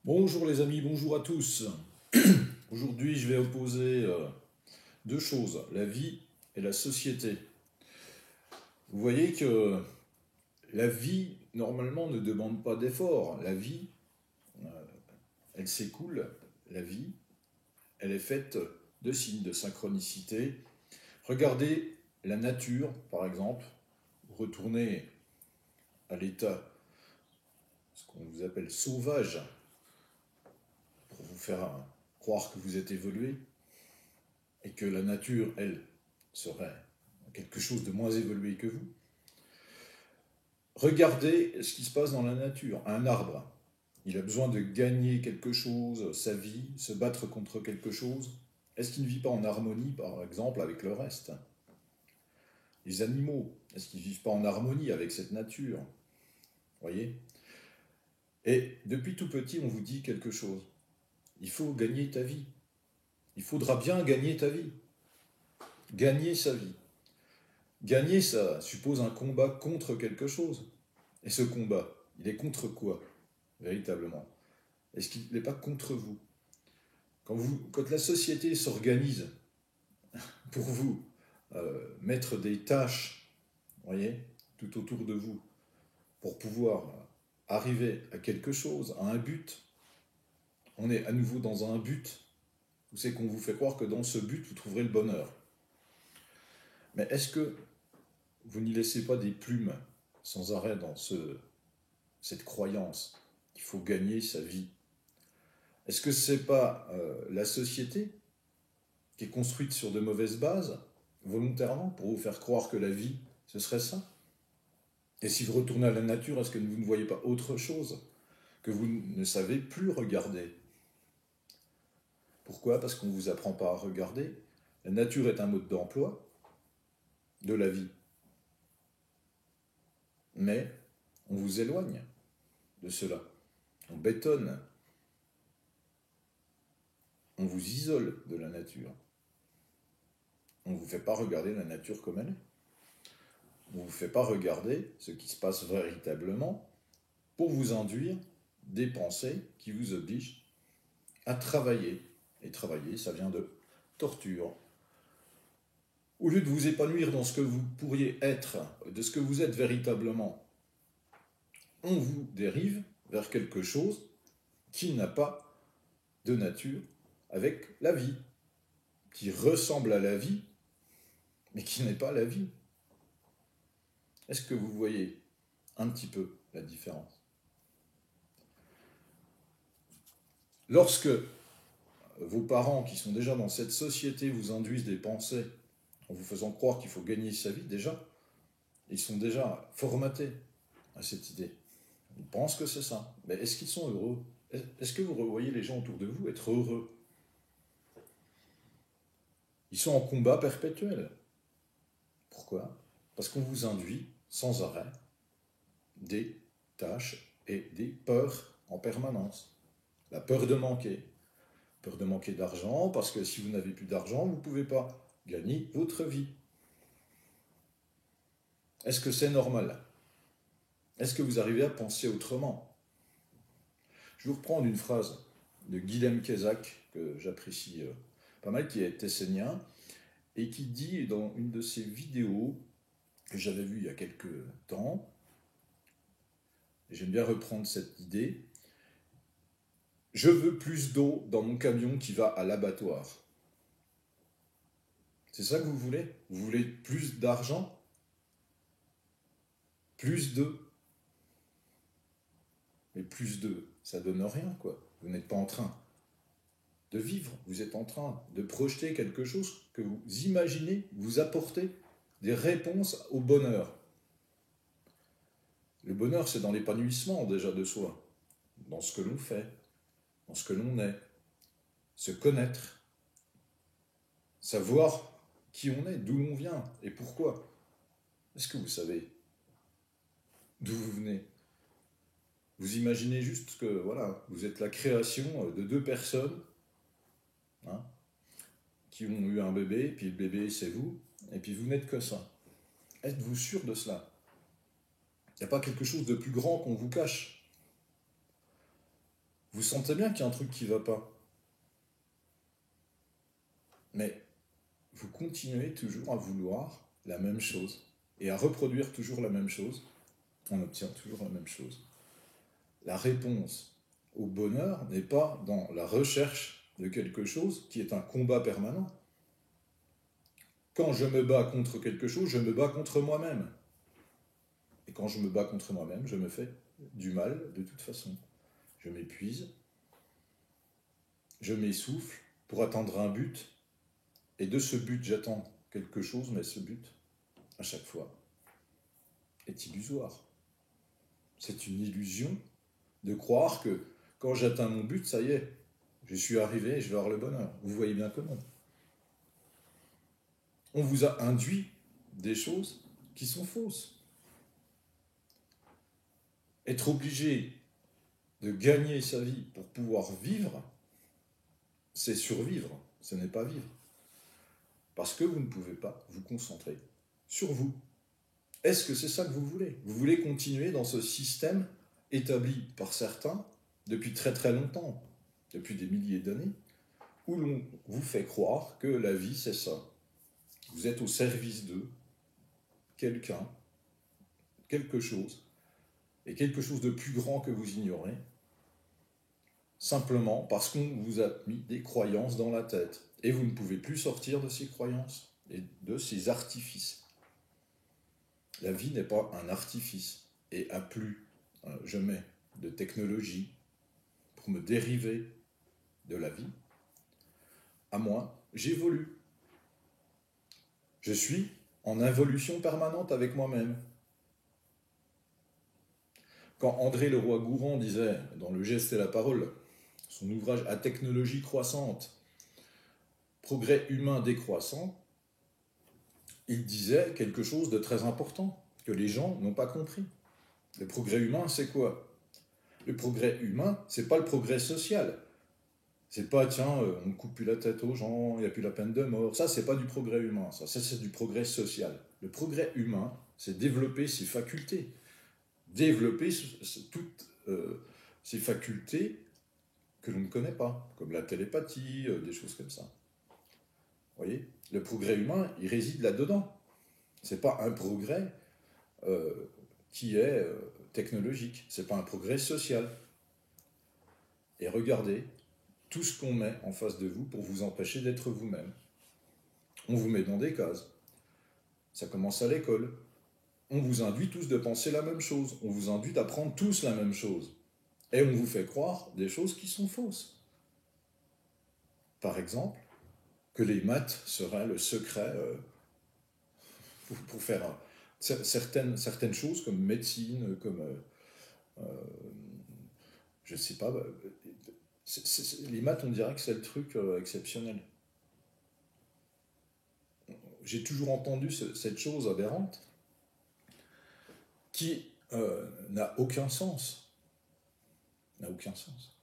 Bonjour les amis, bonjour à tous. Aujourd'hui, je vais opposer deux choses, la vie et la société. Vous voyez que la vie, normalement, ne demande pas d'effort. La vie, elle s'écoule. La vie, elle est faite de signes de synchronicité. Regardez la nature, par exemple. Retournez à l'état, ce qu'on vous appelle sauvage, pour vous faire croire que vous êtes évolué, et que la nature, elle, serait quelque chose de moins évolué que vous. Regardez ce qui se passe dans la nature. Un arbre, il a besoin de gagner quelque chose, sa vie, se battre contre quelque chose. Est-ce qu'il ne vit pas en harmonie, par exemple, avec le reste? Les animaux, est-ce qu'ils ne vivent pas en harmonie avec cette nature? Voyez? Et depuis tout petit, on vous dit quelque chose. Il faut gagner ta vie. Il faudra bien gagner ta vie. Gagner sa vie. Gagner, ça suppose un combat contre quelque chose. Et ce combat, il est contre quoi, véritablement? Est-ce qu'il n'est pas contre vous? Quand la société s'organise pour vous mettre des tâches, voyez, tout autour de vous, pour pouvoir arriver à quelque chose, à un but, on est à nouveau dans un but, où c'est qu'on vous fait croire que dans ce but, vous trouverez le bonheur. Mais est-ce que vous n'y laissez pas des plumes sans arrêt dans cette croyance qu'il faut gagner sa vie? Est-ce que c'est pas la société qui est construite sur de mauvaises bases, volontairement, pour vous faire croire que la vie, ce serait ça? Et si vous retournez à la nature, est-ce que vous ne voyez pas autre chose que vous ne savez plus regarder? Pourquoi? Parce qu'on ne vous apprend pas à regarder. La nature est un mode d'emploi de la vie. Mais on vous éloigne de cela. On bétonne. On vous isole de la nature. On ne vous fait pas regarder la nature comme elle est. On ne vous fait pas regarder ce qui se passe véritablement pour vous induire des pensées qui vous obligent à travailler. Et travailler, ça vient de torture. Au lieu de vous épanouir dans ce que vous pourriez être, de ce que vous êtes véritablement, on vous dérive vers quelque chose qui n'a pas de nature avec la vie, qui ressemble à la vie, mais qui n'est pas la vie. Est-ce que vous voyez un petit peu la différence? Lorsque vos parents qui sont déjà dans cette société vous induisent des pensées en vous faisant croire qu'il faut gagner sa vie, déjà, ils sont déjà formatés à cette idée. Ils pensent que c'est ça. Mais est-ce qu'ils sont heureux? Est-ce que vous voyez les gens autour de vous être heureux? Ils sont en combat perpétuel. Pourquoi? Parce qu'on vous induit sans arrêt des tâches et des peurs en permanence. La peur de manquer. Peur de manquer d'argent, parce que si vous n'avez plus d'argent, vous ne pouvez pas gagner votre vie. Est-ce que c'est normal? Est-ce que vous arrivez à penser autrement? Je vais vous reprendre une phrase de Guilhem Kézak, que j'apprécie pas mal, qui est essénien, et qui dit dans une de ses vidéos, que j'avais vue il y a quelques temps, et j'aime bien reprendre cette idée: je veux plus d'eau dans mon camion qui va à l'abattoir. C'est ça que vous voulez? Vous voulez plus d'argent? Plus d'eux? Mais plus d'eux, ça donne rien, quoi. Vous n'êtes pas en train de vivre, vous êtes en train de projeter quelque chose que vous imaginez vous apporter des réponses au bonheur. Le bonheur, c'est dans l'épanouissement déjà de soi, dans ce que l'on fait, dans ce que l'on est, se connaître, savoir qui on est, d'où on vient et pourquoi. Est-ce que vous savez d'où vous venez? Vous imaginez juste que voilà, vous êtes la création de deux personnes, hein, qui ont eu un bébé, puis le bébé c'est vous, et puis vous n'êtes que ça. Êtes-vous sûr de cela? Il n'y a pas quelque chose de plus grand qu'on vous cache. Vous sentez bien qu'il y a un truc qui ne va pas. Mais vous continuez toujours à vouloir la même chose et à reproduire toujours la même chose. On obtient toujours la même chose. La réponse au bonheur n'est pas dans la recherche de quelque chose qui est un combat permanent. Quand je me bats contre quelque chose, je me bats contre moi-même. Et quand je me bats contre moi-même, je me fais du mal de toute façon. Je m'épuise, je m'essouffle pour atteindre un but, et de ce but, j'attends quelque chose, mais ce but, à chaque fois, est illusoire. C'est une illusion de croire que quand j'atteins mon but, ça y est, je suis arrivé et je vais avoir le bonheur. Vous voyez bien que non. On vous a induit des choses qui sont fausses. Être obligé de gagner sa vie pour pouvoir vivre, c'est survivre, ce n'est pas vivre. Parce que vous ne pouvez pas vous concentrer sur vous. Est-ce que c'est ça que vous voulez? Vous voulez continuer dans ce système établi par certains depuis très très longtemps, depuis des milliers d'années, où l'on vous fait croire que la vie c'est ça. Vous êtes au service de quelqu'un, quelque chose, et quelque chose de plus grand que vous ignorez, simplement parce qu'on vous a mis des croyances dans la tête. Et vous ne pouvez plus sortir de ces croyances et de ces artifices. La vie n'est pas un artifice. Et à plus je mets de technologie pour me dériver de la vie, à moins j'évolue. Je suis en involution permanente avec moi-même. Quand André Leroi-Gourhan disait, dans Le geste et la parole, son ouvrage À technologie croissante, progrès humain décroissant, il disait quelque chose de très important, que les gens n'ont pas compris. Le progrès humain, c'est quoi? Le progrès humain, c'est pas le progrès social. C'est pas, tiens, on ne coupe plus la tête aux gens, il n'y a plus la peine de mort. Ça, c'est pas du progrès humain, ça c'est du progrès social. Le progrès humain, c'est développer ses facultés. Développer toutes ces facultés que l'on ne connaît pas, comme la télépathie, des choses comme ça. Vous voyez? Le progrès humain, il réside là-dedans. C'est pas un progrès qui est technologique, c'est pas un progrès social. Et regardez tout ce qu'on met en face de vous pour vous empêcher d'être vous-même. On vous met dans des cases. Ça commence à l'école. On vous induit tous de penser la même chose. On vous induit d'apprendre tous la même chose. Et on vous fait croire des choses qui sont fausses. Par exemple, que les maths seraient le secret pour faire certaines choses comme médecine, comme, je ne sais pas, les maths, on dirait que c'est le truc exceptionnel. J'ai toujours entendu cette chose aberrante qui n'a aucun sens. N'a aucun sens.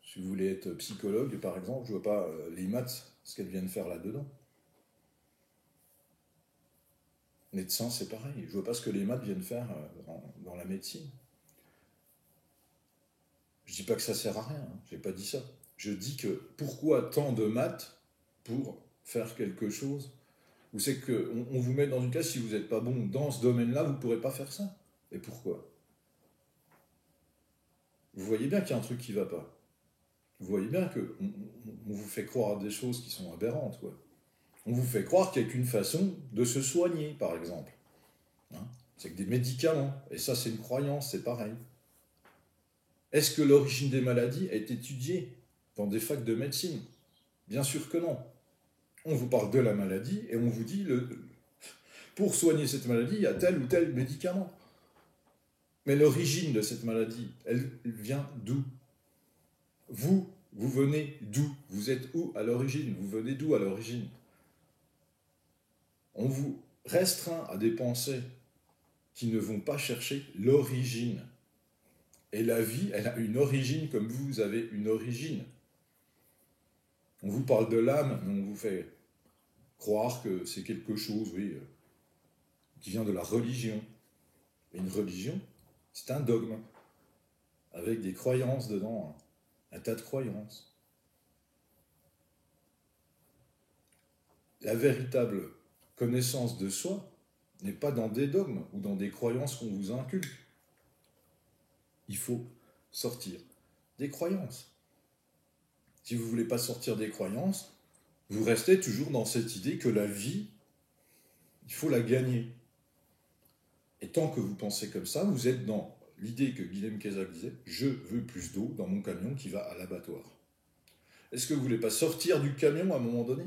Si vous voulez être psychologue, par exemple, je ne vois pas les maths, ce qu'elles viennent faire là-dedans. Médecin, c'est pareil. Je ne vois pas ce que les maths viennent faire dans la médecine. Je ne dis pas que ça sert à rien, hein. Je n'ai pas dit ça. Je dis que pourquoi tant de maths pour faire quelque chose où c'est qu'on vous met dans une case, si vous n'êtes pas bon dans ce domaine-là, vous ne pourrez pas faire ça. Et pourquoi? Vous voyez bien qu'il y a un truc qui ne va pas. Vous voyez bien qu'on vous fait croire à des choses qui sont aberrantes, quoi. On vous fait croire qu'il n'y a qu'une façon de se soigner, par exemple. Hein? C'est que des médicaments. Et ça, c'est une croyance, c'est pareil. Est-ce que l'origine des maladies est étudiée dans des facs de médecine? Bien sûr que non. On vous parle de la maladie et on vous dit, pour soigner cette maladie, il y a tel ou tel médicament. Mais l'origine de cette maladie, elle vient d'où? Vous venez d'où? Vous êtes où à l'origine? Vous venez d'où à l'origine? On vous restreint à des pensées qui ne vont pas chercher l'origine. Et la vie, elle a une origine comme vous avez une origine. On vous parle de l'âme, mais on vous fait croire que c'est quelque chose, oui, qui vient de la religion. Et une religion, c'est un dogme, avec des croyances dedans. un tas de croyances. La véritable connaissance de soi n'est pas dans des dogmes ou dans des croyances qu'on vous inculque. Il faut sortir des croyances. Si vous ne voulez pas sortir des croyances, vous restez toujours dans cette idée que la vie, il faut la gagner. Et tant que vous pensez comme ça, vous êtes dans l'idée que Guillaume Cazac disait « Je veux plus d'eau dans mon camion qui va à l'abattoir ». Est-ce que vous ne voulez pas sortir du camion à un moment donné ?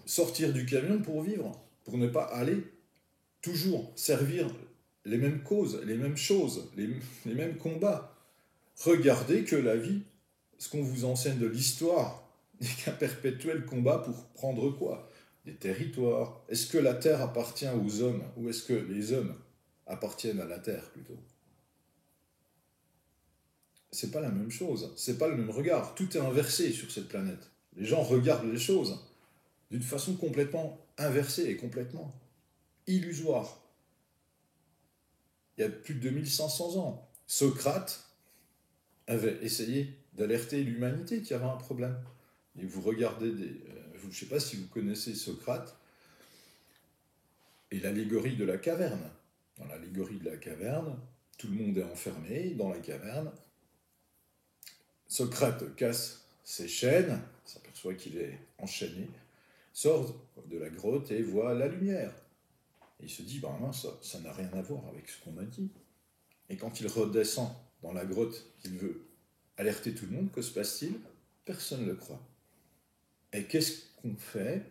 Sortir du camion pour vivre, pour ne pas aller toujours servir les mêmes causes, les mêmes choses, les mêmes combats. Regardez que la vie, ce qu'on vous enseigne de l'histoire, n'est qu'un perpétuel combat pour prendre quoi ? Des territoires. Est-ce que la terre appartient aux hommes ou est-ce que les hommes appartiennent à la terre plutôt ? C'est pas la même chose, c'est pas le même regard. Tout est inversé sur cette planète. Les gens regardent les choses d'une façon complètement inversée et complètement illusoire. Il y a plus de 2500 ans, Socrate avait essayé d'alerter l'humanité qu'il y avait un problème. Et vous regardez je ne sais pas si vous connaissez Socrate et l'allégorie de la caverne. Dans l'allégorie de la caverne, tout le monde est enfermé dans la caverne. Socrate casse ses chaînes, s'aperçoit qu'il est enchaîné, sort de la grotte et voit la lumière. Et il se dit, ça n'a rien à voir avec ce qu'on m'a dit. Et quand il redescend dans la grotte, qu'il veut alerter tout le monde, que se passe-t-il ? Personne ne le croit. Et qu'est-ce qu'on fait ?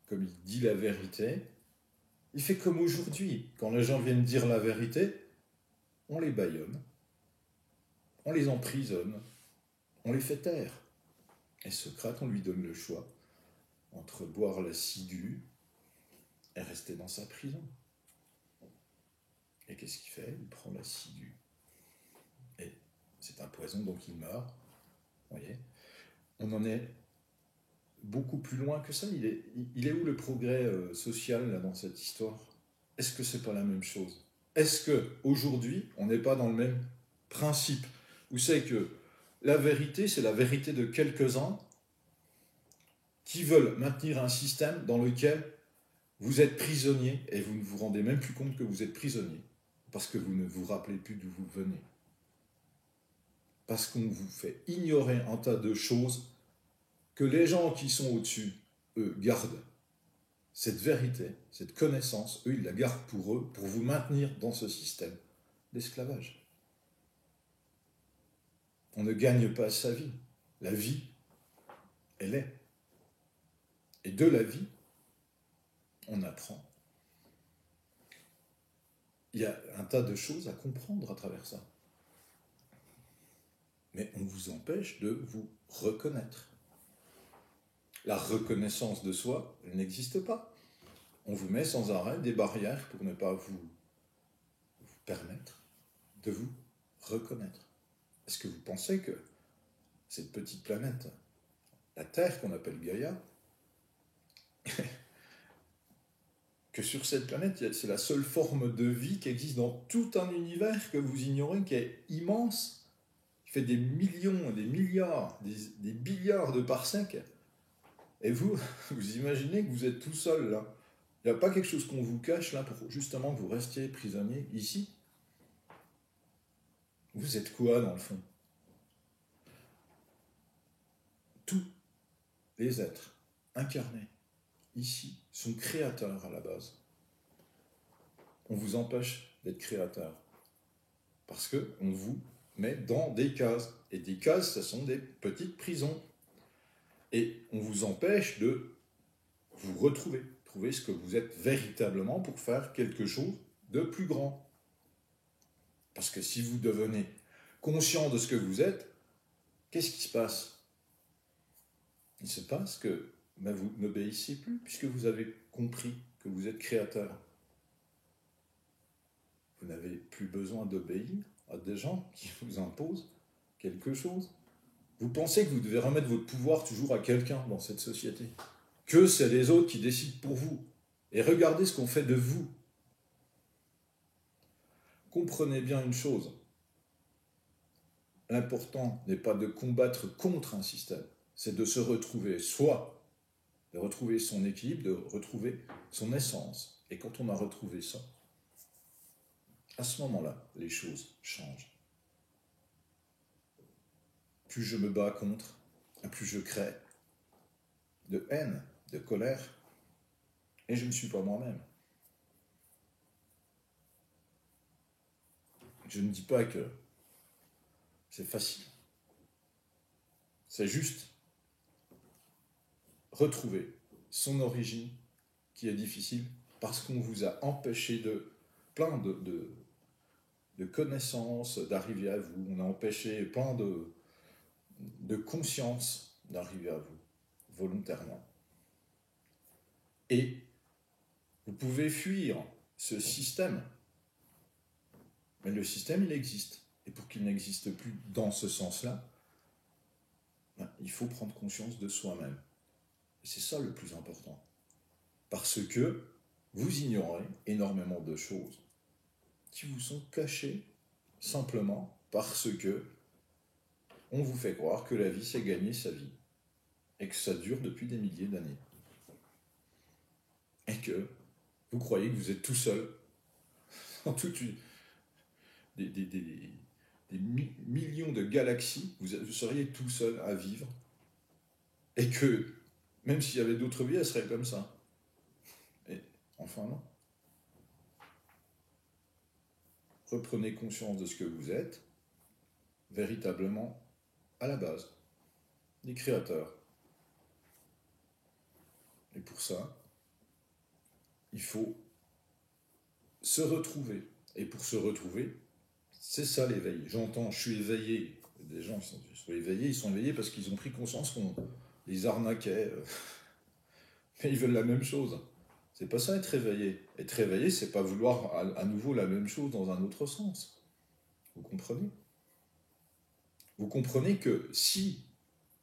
Comme il dit la vérité, il fait comme aujourd'hui. Quand les gens viennent dire la vérité, on les bâillonne, on les emprisonne, on les fait taire. Et Socrate, on lui donne le choix entre boire la ciguë et rester dans sa prison. Et qu'est-ce qu'il fait ? Il prend la ciguë. Et c'est un poison, donc il meurt. Vous voyez ? On en est beaucoup plus loin que ça. Il est où le progrès social là, dans cette histoire ? Est-ce que c'est pas la même chose ? Est-ce qu'aujourd'hui, on n'est pas dans le même principe ? Vous savez que la vérité, c'est la vérité de quelques-uns qui veulent maintenir un système dans lequel vous êtes prisonnier et vous ne vous rendez même plus compte que vous êtes prisonnier parce que vous ne vous rappelez plus d'où vous venez. Parce qu'on vous fait ignorer un tas de choses que les gens qui sont au-dessus, eux, gardent. Cette vérité, cette connaissance, eux, ils la gardent pour eux, pour vous maintenir dans ce système d'esclavage. On ne gagne pas sa vie. La vie, elle est. Et de la vie, on apprend. Il y a un tas de choses à comprendre à travers ça. Mais on vous empêche de vous reconnaître. La reconnaissance de soi, elle n'existe pas. On vous met sans arrêt des barrières pour ne pas vous permettre de vous reconnaître. Est-ce que vous pensez que cette petite planète, la Terre qu'on appelle Gaïa, que sur cette planète, c'est la seule forme de vie qui existe dans tout un univers que vous ignorez, qui est immense, qui fait des millions, des milliards, des billiards de parsecs. Et vous imaginez que vous êtes tout seul là. Il n'y a pas quelque chose qu'on vous cache là pour justement que vous restiez prisonnier ici. Vous êtes quoi dans le fond ? Tous les êtres incarnés ici sont créateurs à la base. On vous empêche d'être créateur parce qu'on vous met dans des cases. Et des cases, ce sont des petites prisons. Et on vous empêche de vous retrouver, trouver ce que vous êtes véritablement pour faire quelque chose de plus grand. Parce que si vous devenez conscient de ce que vous êtes, qu'est-ce qui se passe ? Il se passe que vous n'obéissez plus, puisque vous avez compris que vous êtes créateur. Vous n'avez plus besoin d'obéir à des gens qui vous imposent quelque chose. Vous pensez que vous devez remettre votre pouvoir toujours à quelqu'un dans cette société, que c'est les autres qui décident pour vous. Et regardez ce qu'on fait de vous. Comprenez bien une chose. l'important n'est pas de combattre contre un système, c'est de se retrouver soi, de retrouver son équilibre, de retrouver son essence. Et quand on a retrouvé ça, à ce moment-là, les choses changent. Plus je me bats contre, plus je crée de haine, de colère, et je ne suis pas moi-même. Je ne dis pas que c'est facile. C'est juste retrouver son origine qui est difficile parce qu'on vous a empêché de plein de connaissances d'arriver à vous. On a empêché plein de conscience d'arriver à vous, volontairement. Et vous pouvez fuir ce système, mais le système, il existe. Et pour qu'il n'existe plus dans ce sens-là, il faut prendre conscience de soi-même. Et c'est ça le plus important. Parce que vous ignorez énormément de choses qui vous sont cachées simplement parce que on vous fait croire que la vie, c'est gagner sa vie. Et que ça dure depuis des milliers d'années. Et que vous croyez que vous êtes tout seul dans toute des millions de galaxies, vous seriez tout seul à vivre. Et que même s'il y avait d'autres vies, elles seraient comme ça. Et enfin non. Reprenez conscience de ce que vous êtes, véritablement à la base, des créateurs. Et pour ça, il faut se retrouver. Et pour se retrouver, c'est ça l'éveil. J'entends, je suis éveillé. Des gens ils sont éveillés parce qu'ils ont pris conscience qu'on les arnaquait. Mais ils veulent la même chose. C'est pas ça être éveillé. Être éveillé, c'est pas vouloir à nouveau la même chose dans un autre sens. Vous comprenez ? Vous comprenez que si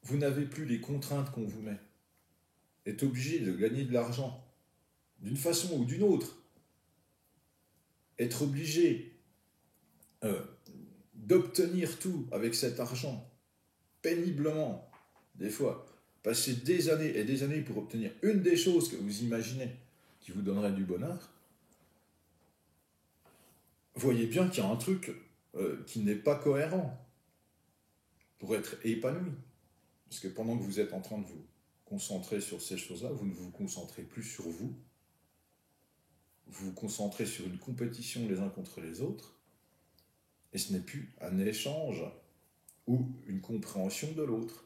vous n'avez plus les contraintes qu'on vous met, êtes obligé de gagner de l'argent d'une façon ou d'une autre, être obligé d'obtenir tout avec cet argent, péniblement, des fois, passer des années et des années pour obtenir une des choses que vous imaginez qui vous donnerait du bonheur, voyez bien qu'il y a un truc qui n'est pas cohérent pour être épanoui. Parce que pendant que vous êtes en train de vous concentrer sur ces choses-là, vous ne vous concentrez plus sur vous, vous vous concentrez sur une compétition les uns contre les autres, et ce n'est plus un échange ou une compréhension de l'autre.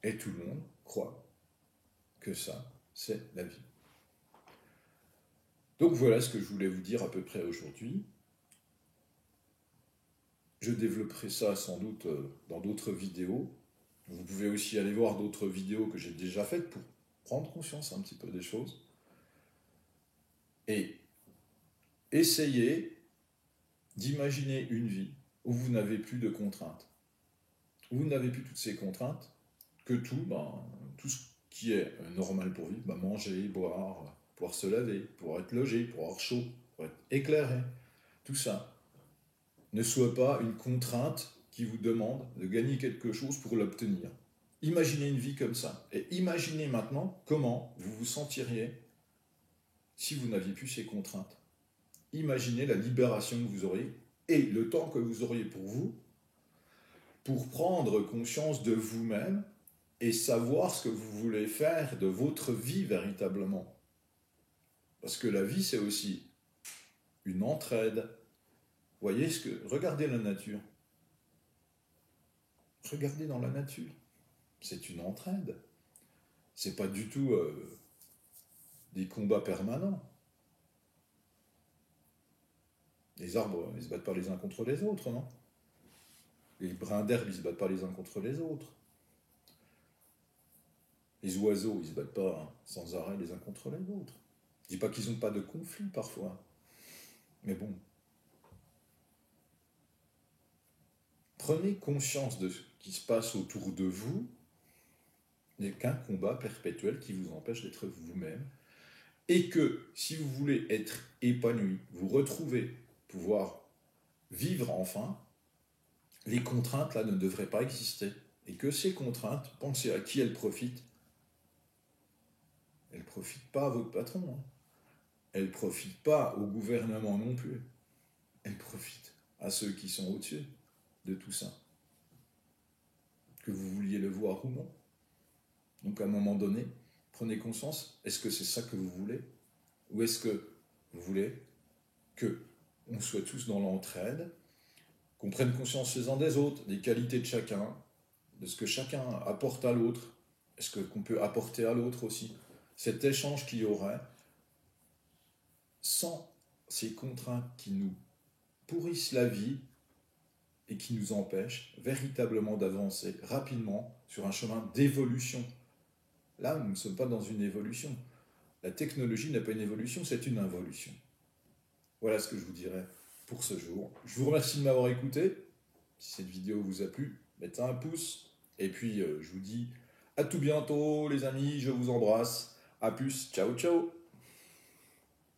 Et tout le monde croit que ça, c'est la vie. Donc voilà ce que je voulais vous dire à peu près aujourd'hui. Je développerai ça sans doute dans d'autres vidéos. Vous pouvez aussi aller voir d'autres vidéos que j'ai déjà faites pour prendre conscience un petit peu des choses. Et essayez d'imaginer une vie où vous n'avez plus de contraintes. Où vous n'avez plus toutes ces contraintes, que tout ce qui est normal pour vivre, manger, boire, pouvoir se laver, pouvoir être logé, pouvoir avoir chaud, pouvoir être éclairé, tout ça ne soit pas une contrainte qui vous demande de gagner quelque chose pour l'obtenir. Imaginez une vie comme ça. Et imaginez maintenant comment vous vous sentiriez si vous n'aviez plus ces contraintes. Imaginez la libération que vous auriez et le temps que vous auriez pour vous pour prendre conscience de vous-même et savoir ce que vous voulez faire de votre vie véritablement. Parce que la vie, c'est aussi une entraide. Voyez regardez la nature. Regardez dans la nature. C'est une entraide. C'est pas du tout des combats permanents. Les arbres, ils se battent pas les uns contre les autres, non ? Les brins d'herbe, ils se battent pas les uns contre les autres. Les oiseaux, ils se battent pas sans arrêt les uns contre les autres. Je dis pas qu'ils n'ont pas de conflit parfois. Mais bon. Prenez conscience de ce qui se passe autour de vous. Il n'est qu'un combat perpétuel qui vous empêche d'être vous-même. Et que si vous voulez être épanoui, vous retrouver pouvoir vivre enfin, les contraintes là ne devraient pas exister. Et que ces contraintes, pensez à qui elles profitent. Elles ne profitent pas à votre patron. Hein. Elles ne profitent pas au gouvernement non plus. Elles profitent à ceux qui sont au-dessus de tout ça. Que vous vouliez le voir ou non. Donc à un moment donné, prenez conscience, est-ce que c'est ça que vous voulez? Ou est-ce que vous voulez que on soit tous dans l'entraide, qu'on prenne conscience les uns des autres, des qualités de chacun, de ce que chacun apporte à l'autre, est-ce qu'on peut apporter à l'autre aussi? Cet échange qu'il y aurait sans ces contraintes qui nous pourrissent la vie et qui nous empêchent véritablement d'avancer rapidement sur un chemin d'évolution. Là, nous ne sommes pas dans une évolution. La technologie n'a pas une évolution, c'est une involution. Voilà ce que je vous dirais pour ce jour. Je vous remercie de m'avoir écouté. Si cette vidéo vous a plu, mettez un pouce. Et puis, je vous dis à tout bientôt, les amis. Je vous embrasse. À plus. Ciao, ciao.